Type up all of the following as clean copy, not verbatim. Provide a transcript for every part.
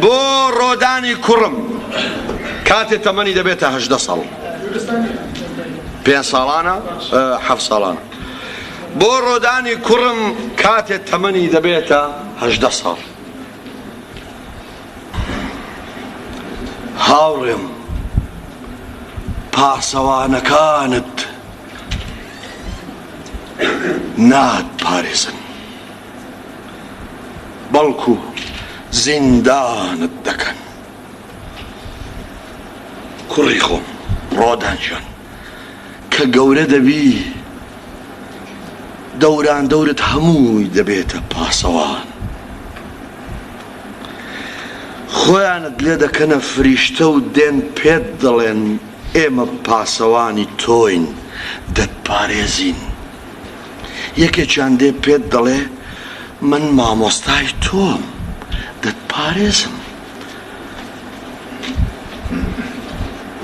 بۆ ڕۆدانی کوڕم کاتێ تەمەنی دەبێتە 18 ساڵ 5 ساڵانە 7 ساڵانە بۆ ڕۆدانی کوڕم کاتێ تەمەنی دەبێتە 18 ساڵ هاوڕێم پاسەوانەکانت ناتپارێزن بەڵکو زیندانت دەکەن کوڕی خۆم ڕۆدانجان کە گەورە دەبی دەوران دەورت هەمووی دەبێتە پاسەوان خۆیانت لێ دەکەنە فریشتە و دێن پێت دەڵێن ئێمە پاسەوانی تۆین دەتپارێزین یەکێکیان دێ پێت دەڵێ من مامۆستای تۆم دەتپارێزم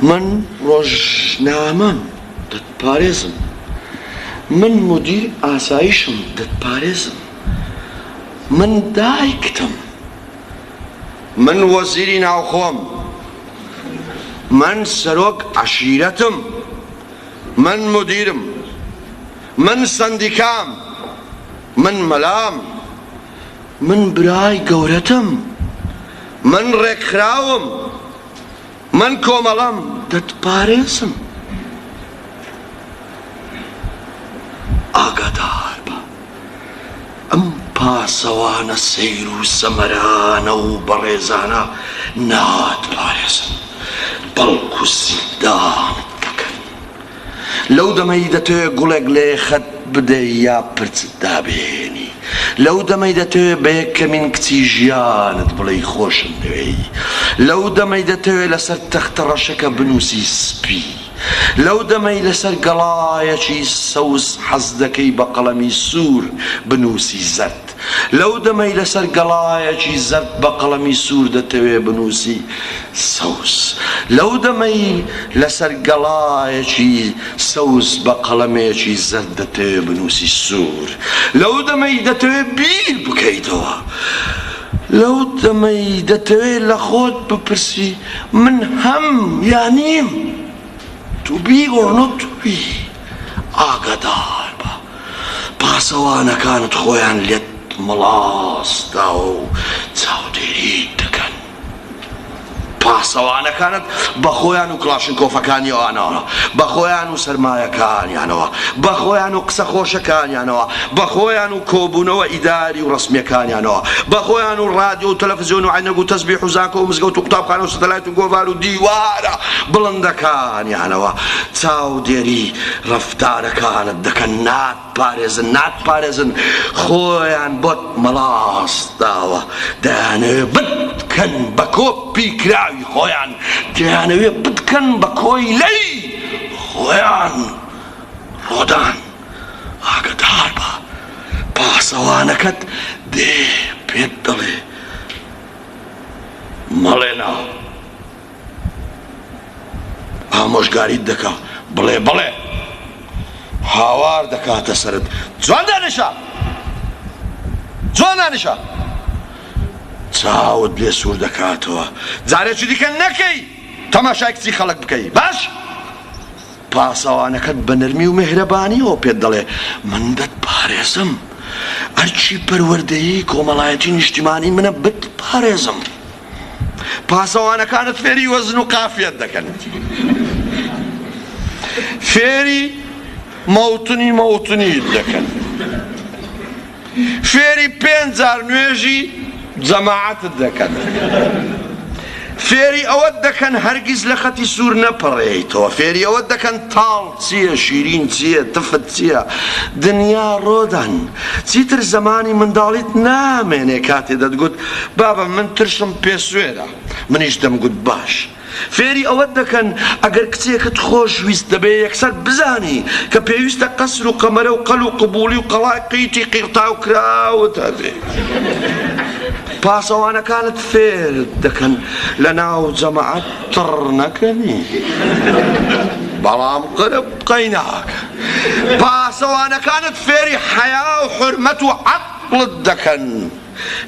من ڕۆژنامەم دەتپارێزم من مدیر ئاسایشم دەتپارێزم من دایکتم من وەزیری ناوخۆم من سەرۆک عەشیرەتم من مدیرم من سەندیکام من مەلام من برای گەورەتم من ڕێکخراوم من کۆمەڵەم دەتپارێزم ئاگادار بە ئەم پاسەوانە سەیر و سەمەرانە و بەڕێزانە ناتپارێزن بەڵکو زیندانت دەکەن لەو دەمەی دەتەوێت گوڵێک لێ خەت بدەی یا پرچت دابێنی لەو دەمەی دەتەوێت بە یەکەمین کچی ژیانت بڵێی خۆشم دوێی لەو دەمەی دەتەوێت لەسەر تەختە ڕەشەکە بنووسی سپی لەو دەمەی لەسەر گەڵایەکی سەوز حەز دەکەی بە قەڵەمی سوور بنووسی زەرد لەو دەمەی لەسەر گەڵایەکی زەرد بە قەڵەمی سوور دەتەوێت بنووسی سەوز لەو دەمەی لەسەر گەڵایەکی سەوز بە قەڵەمێکی زەرد دەتەوێت بنووسی سوور لەو دەمەی دەتەوێت بیر بکەیتەوە لەو دەمەی دەتەوێت لە خۆت بپرسی من هەم یا نیم تو بی or not to be ئاگادار بە پاسەوانەکانت خۆیان لێت مەڵاستا و چاودێری دەکەن پاسەوانەکانت بە خۆیان و کلاشنکۆفەکانی ئەوانەوە بە خۆیان و سەرمایەکانیانەوە بە خۆیان و قسە خۆشەکانیانەوە بە خۆیان و کۆبوونەوە ئیداری و ڕسمیەکانیانەوە بە خۆیان و ڕادیۆ و تەلەڤیزیۆن و عەینەک و تەسبیح و زانکۆ و مزگەوت و قوتابخانە و سەتەلایت و گۆڤار و دیوارە بڵندەکانیانەوە چاودێری ڕەفتارەکانت دەکەن ناتپارێزن خۆیان بۆت مەڵاستاوە دەیانەوێت بتکەن بە کۆپی کراوی خۆیان دەیانەوێت بتکەن بە کۆی لەی خۆیان ڕۆدان ئاگادار بە پاسەوانەکەت دێ پێت دەڵێ مەڵێنا ئامۆژگاریت دەکا بڵێ بڵێ هاوار دەکاتە سەرت جوان دانیشە جوان دانیشە چاوت لێ سوور دەکاتەوە جارێکی دیکە نەکەی تەماشای کچی خەڵک بکەی باش پاسەوانەکەت بە نەرمی و مێهرەبانیەوە پێت دەڵێ من دەتپارێزم ئەرچی پەروەردەیی کۆمەڵایەتی نیشتیمانی منە بتپارێزم پاسەوانەکانت فێری وەزن و قافیەت دەکەن فێری مەوتنیت دەکەن فێری 5,000 نوێژی جەماعەتت دەکەن فێری ئەوەت دەکەن هەرگیز لە خەتی سوور نەپەڕێیتەوە فێری ئەوەت دەکەن تاڵ چییە شیرین چییە تفت چییە دنیا ڕۆدان چیتر زەمانی منداڵیت نامێنێ کاتێ دەتگوت بابە من ترشم پێ سوێرە منیش دەمگوت باش فێری ئەوەت دەکەن ئەگەر کچێکت خۆشویست دەبێ یەکسەر بزانی کە پێویستە قەسر و قەمەرە و قەل و قبوڵی و قەڵای قیتی قیرتا و کراوت هەبێ پاسەوانەکانت فێر دەکەن لە ناو جەماعەت تڕ نەکەنی بەڵام قرب بقەی ناکە پاسەوانەکانت فێری حەیا و حورمەت و عەقڵت دەکەن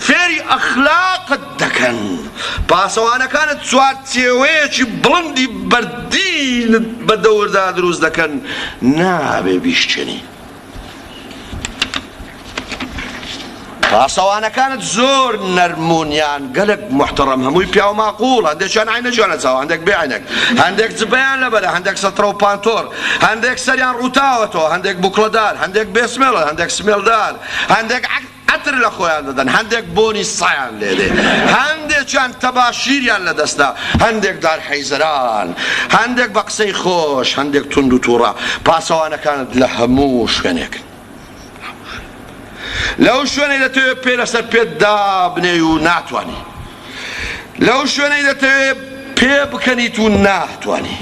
فێری ئەخلاقت دەکەن. پاسەوانەکانت چوارچێوەیەکی بڵندی بەردینت بە دەوردا دروست دەکەن، نابێ بیشتێنی. پاسەوانەکانت زۆر نەرمونیان گەلک محتەڕەم، هەمووی پیا و ماقوڵ، هەندێکیان عینە جوانە چاوە، هەندێک بێ عینەک، هەندێک جبەیان لەبەرە، هەندێک سەترە و پانتۆر، هەندێک سەریان ڕووتاوەتەوە، هەندێک بوکڵەدار، هەندێک بێسمێڵە، هەندێک سمێڵدار، هەندێک عەتر لە خۆیان دەدەن، هەندێک بۆنی سایان لێدێ، هەندێکیان تەباشیریان لەدەستا، هەندێک دارحەیزەران، هەندێک بە قسەی خۆش، هەندێک توند و تووڕە. پاسەوانەکانت لە هەموو شوێنێکن. لەو شوێنەی دەتەوێت پێ لەسەر پێت دابنێ و ناتوانی، لەو شوێنەی دەتەوێت پێ بکەنیت و ناتوانی،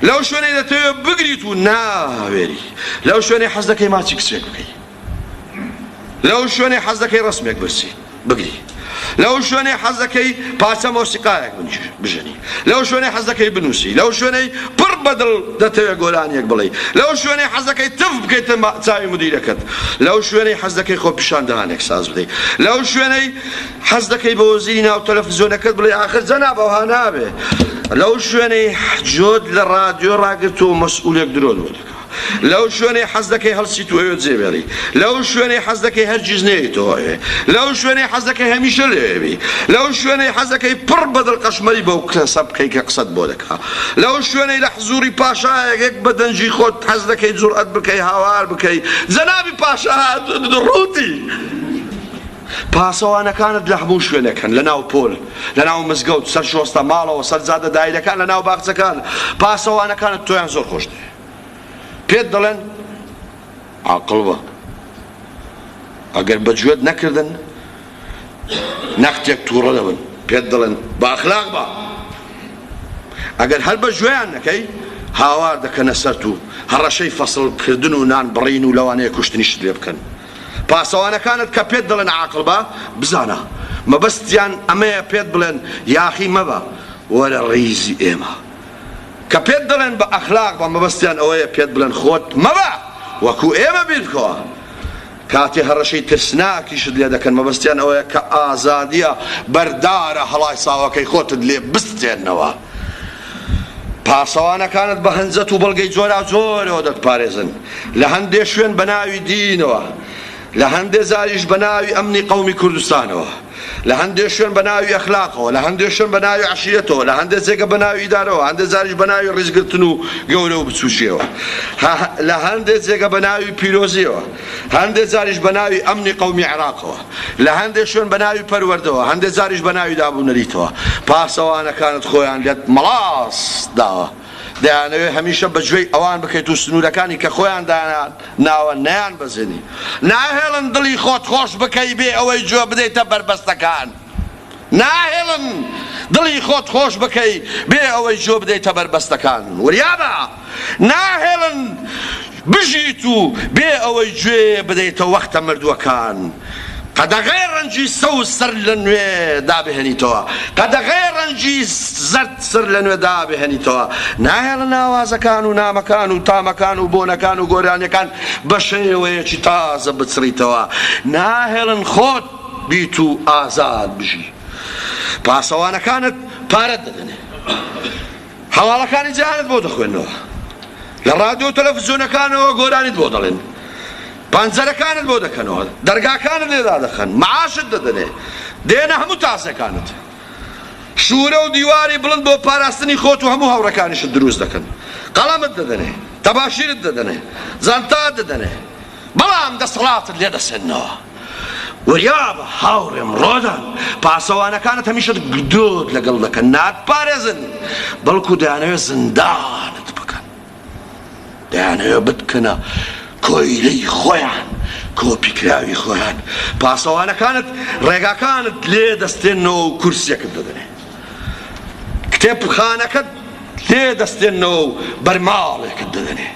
لەو شوێنەی دەتەوێت بگریت و ناوێری، لەو شوێنەی حەز دەکەی ماچی کچێک بکەی، لەو شوێنەی حەز دەکەی ڕسمێک برسی بگری، لەو شوێنەی حەز دەکەی پارچە مۆسیقایەک بژەنی، لەو شوێنەی حەز دەکەی بنووسی، لەو شوێنەی پڕ بەدڵ دەتەوێت گۆرانیەک بڵێ، لەو شوێنەی حەز دەکەی تف بکەیتە چاوی مدیرەکەت، لەو شوێنەی حەز دەکەی خۆ پیشاندەهانێک ساز بدەیت، لەو شوێنەی حەز دەکەی بە وەزیری ناو تەلەڤیزیۆنەکەت بڵێ ئاخر جەناب ئەوها نابێ، لەو شوێنەی جۆت لە ڕادیۆ ڕاگرتووە مەسئوولێک درۆ دەکات، لەو شوێنەی حەز دەکەی هەڵسیت و ئەوێت جێبێڵی، لەو شوێنەی حەز دەکەی هەرگیز نەیتەوە ئەوێ، لەو شوێنەی حەز دەکەی هەمیشە لێبی، لەو شوێنەی حەز دەکەی پڕ بەدڵ قەشمەری بەو کەسە بکەی کە قسەت بۆ دەکات، لەو شوێنەی لە حزوری پاشایەک بە دەنجی خۆت حەز دەکەی جورئەت بکەی هاوار بکەی، جەنابی پاشا ڕووتی. پاسەوانەکانت لە هەموو شوێنەکەن، لە ناو پۆل، لە ناو مزگەوت، سەر شۆستە ماڵەوە، سەر جادە دایرەکان، لە ناو باخچەکان. پاسەوانەکانت تۆیان زۆر خۆش دێ، پێت دەڵێن عاقڵ بە، ئەگەر بەگوێت نەکردن نەختێک تووڕە دەبن، پێت دەڵێن بە ئەخلاق بە، ئەگەر هەر بەگوێیان نەکەی هاوار دەکەنە سەر و هەڕەشەی فەسڵکردن و نان بڕین و لەوانەیە کوشتنیشت لێ بکەن. پاسەوانەکانت کە پێت دەڵێن عاقڵ بە، بزانە مەبەستیان ئەمەیە پێت بڵێن یاخی مەبە وەرە ڕیزی ئێمە. کە پێت دەڵێن بە ئەخلاق بە، مەبەستیان ئەوەیە پێت بڵێن خۆت مەبە وەکو ئێمە بیر بکەوە. کاتی هەڕەشەی ترسناکیشت لێ دەکەن، مەبەستیان ئەوەیە کە ئازادیە بەردارە هەڵای ساوەکەی خۆتت لێ بستێنەوە. پاسەوانەکانت بە هەنجەت و بەڵگەی جۆرا جۆرەوە دەتپارێزن، لە هەندێک شوێن بە ناوی دینەوە، لە هەندێک زاریش بە ناوی ئەمنی قەومی کوردستانەوە، لە هەندێک شوێن بە ناوی ئەخلاقەوە، لە هەندێک شوێن بە ناوی عەشیرەتەوە، لە هەندێک جێگە بە ناوی ئیدارەوە، هەندێک زاریش بە ناوی ڕیزگرتن و گەورە و بچووشیەوە، لە هەندێک جێگە بە ناوی پیرۆزیەوە، هەندێک زاریش بە ناوی ئەمنی قەومی عێراقەوە، لە هەندێک شوێن بە ناوی پەروەردەوە، هەندێک زاریش بە ناوی دابوونەریتەوە. پاسەوانەکانت خۆیان لێت مەڵاس داوە، دەیانەوێت هەمیشە بەگوێی ئەوان بکەیت و سنوورەکانی کە خۆیان دایان ناوە نەیان بەزێنی. ناهێڵن دڵی خۆت خۆش بکەی بێ ئەوەی گوێ بدەیتە بربەستەکان، ناهێڵن دڵی خۆت خۆش بکەی بێ ئەوەی گوێ بدەیتە بربەستەکان، وریابە ناهێڵن بژیت و بێ ئەوەی گوێ بدەیتە وەختە مردووەکان. قەدەغەی ڕەنجی سەوز سەر لە نوێ دابهێنیتەوە، قەدەغەی ڕەنجی زەرد سەر لە نوێ دابهێنیتەوە. ناهێڵن ئاوازەکان و نامەکان و تامەکان و بۆنەکان و گۆرانیەکان بە شێوەیەکی تازە بچڕیتەوە، ناهێڵن خۆت بیت و ئازاد بژی. پاسەوانەکانت پارەت دەدەنێ، هەواڵەکانی جیهانت بۆ دەخوێنەوە، لە ڕادیۆ و تەلەڤیزیۆنەکانەوە گۆرانیت بۆ دەڵێن، پەنجەرەکانت بۆ دەکەنەوە، دەرگاکانت لێدا دەخەن، معاشت دەدەنێ، دێنە هەموو تاسەکانت، شوورە و دیواری بڵند بۆ پاراستنی خۆت و هەموو هەوڕەکانیشت دروست دەکەن، قەڵەمت دەدەنێ، تەباشیرت دەدەنێ، جانتات دەدەنێ، بەڵام دەسەڵاتت لێ دەسێننەوە. وریابە هاوڕێم ڕۆدان، پاسەوانەکانت هەمیشە گدۆت لەگەڵ دەکەن، ناتپارێزن، بەڵکو دەیانەوێت زندانت بکەن، دەیانەوێت بتکەنە کۆیلەی خۆیان، کۆپیکراوی خۆیان. پاسەوانەکانت ڕێگاکانت لێ دەستێنەوە و کورسێکت دەدەنێ، کتێبخانەکەت لێ دەستێنەوە و بەرماڵێکت دەدەنێ،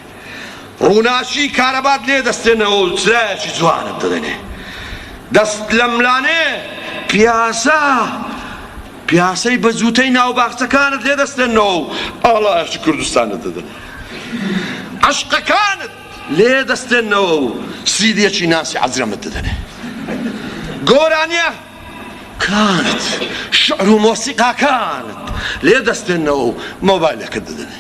ڕووناچی کارەبات لێ دەستێنەوە و چرایەکی جوانت دەدەنێ، دەست لە ملانێ پیاسەی بەجووتەی ناوباخچەکانت لێ دەستێنەوە و ئاڵایەکی کوردستانت دەدەنێ، عەشقەکانت لێ دەستێنەوە و سیدێکی ناسی عەجرەمت دەدەنێ. گۆرانیە کانت شعر و مۆسیقاکانت لێ دەستێنەوە و مۆبایلەکەت دەدەنێ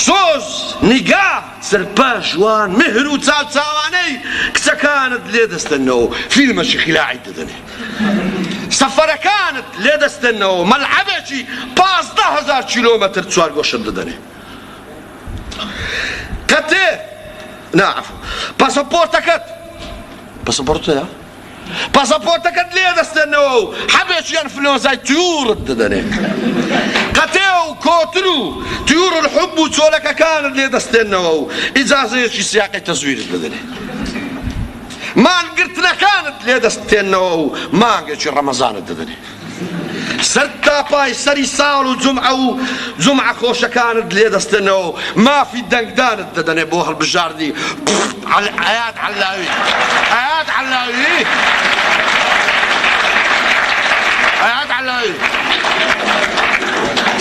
سۆز نیگا سەرپە ژوان مهر و چاوچاوانەی کچەکانت لێ دەستێنەوە فیلمەشی خیلاعی دەدەنێ سەفەرەکانت لێ دەستێنەوە مەلعەبێکی 15,000 کیلۆمەتر چوارگۆشت دەدەنێ قەتێ نعم پاسەپۆرتەکەت پاسەپۆرتەیە پاسەپۆرتەکەت لێ دەستێنەوە و حەبێکی ئەنفلۆنزای تیوورت دەدەنێ قەتێ و کۆتر و تیوور الحب و چۆلەکەکانت لێ دەستێنەوە و ئیجازەیەکی سیاقی تەزویرت دەدەنێ مانگرتنەکانت لێ دەستێنەوە و مانگێکی ڕەمەزانت دەدەنێ سەر تاپای سەری ساڵ و جومعە خۆشەکانت لێ دەستێنەوە و مافی دەنگدانت دەدەنێ بۆ هەڵبژاردنی ئایات عەلاوی ئایات عەلاوی ئایات عەلاوی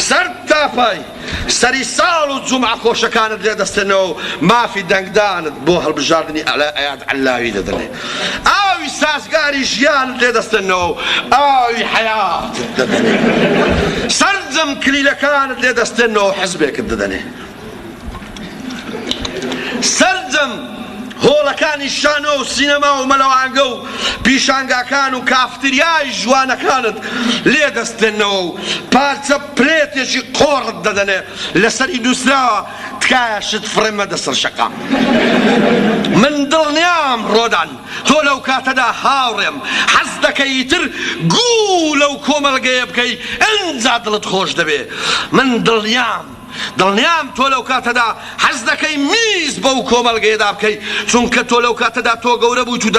سەر تاپای سەری ساڵ و جومعە خۆشەکانت لێ دەستێنەوە و مافی دەنگدانت بۆ هەڵبژاردنی ئایات عەلاوی دەدەنێ ئاوی سازگاری ژیانت لێ دەستێنەوە و ئاوی حەیاتت دەدەنێ سەرجەم کلیلەکانت لێ دەستێنەوە و حیزبێکت دەدەنێ سەرجەم هۆڵەکانی شانۆ و سینەما و مەلەوانگە و پیشانگاکان و کافتریای جوانەکانت لێ دەستێنەوە و پارچە پلێتێکی قۆڕت دەدەنێ لەسەری نووسراوە تکایە شت فڕێمە دەسەر شەقام من دڵنیام ڕۆدان تۆ لەو کاتەدا هاوڕێم حەز دەکەیتر گوو لەو کۆمەڵگەیە بکەی ئەنجا دڵت خۆش دەبێ من دڵنیام تۆ لەو کاتەدا حەز دەکەی میز بەو کۆمەڵگەیەدا بکەی چونکە تۆ لەو کاتەدا تۆ گەورە بوویت و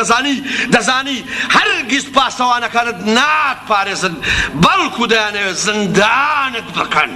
دەزانی هەرگیز پاسەوانەکانت ناتپارێزن بەڵکو دەیانەوێت زندانت بکەن